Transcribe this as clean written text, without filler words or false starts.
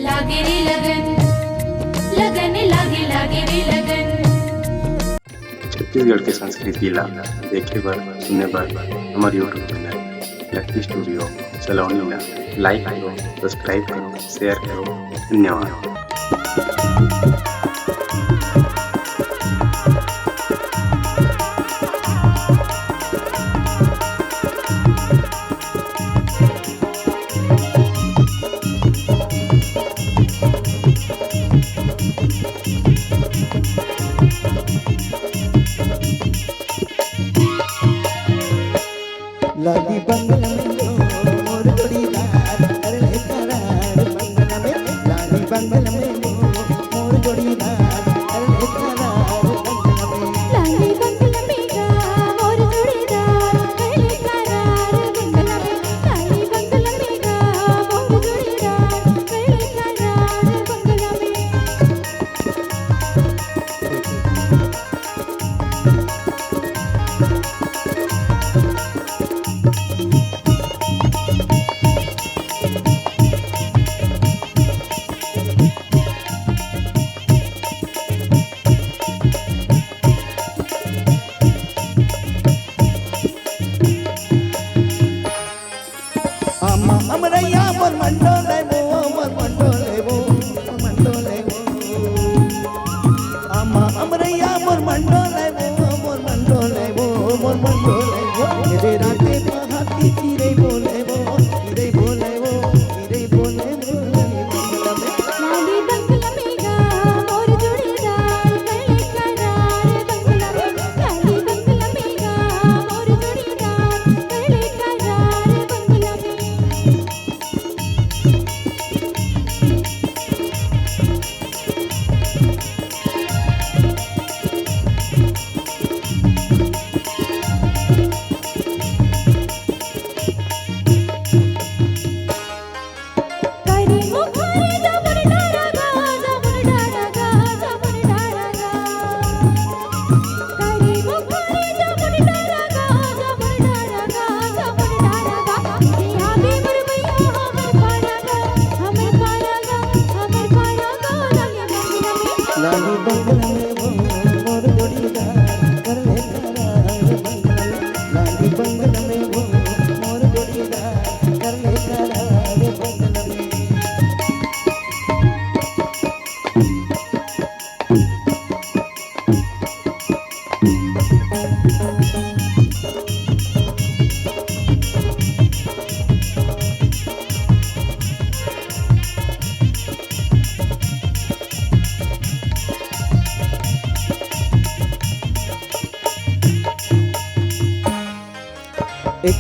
लागे रे लगन, लगन लागे लागे रे लगन। छत्तीसगढ़ के संस्कृति ला देखे बर सुने बर हमारे यूट्यूब चैनल लकी स्टूडियो सलोनी ला लाइक करो, सब्सक्राइब करो, शेयर करो। धन्यवाद। लागी बंगल में मोर जोड़ीदार कर ले करार बंगल में लागी बंगल में मोर जोड़ीदार कर ले करार बंगल में लागे बंगल में गा मोर जोड़ीदार कर ले करार बंगल में। लागे बंगल में गा मोर जोड़ीदार कर ले करार बंगल में। अमरैया मोर मंडोले मोर मंडोले मंडोले अमरैया मोर मंडोले मोर मंडोले मोर मंडोले मेरे राते पहाती चिरे बोले चिरे बोले चिरे बोले लागे बंगल में गा मोर जोड़ीदार कर ले करार बंगल में। लागे बंगल में गा मोर जोड़ीदार कर ले करार बंगल में। करे मुखारे जबर डारा गा जबर डारा गा जबर डारा गा। करे मुखारे जबर डारा गा जबर डारा गा जबर डारा गा। या बे मोर भैया हमर पारा गा हमर पारा गा हमर पारा गा लागे बंगल में। लागी बंगल में मोर जोड़ीदार कर ले करार बंगल में लागी बंगल में मोर जोड़ीदार कर ले करार बंगल में एक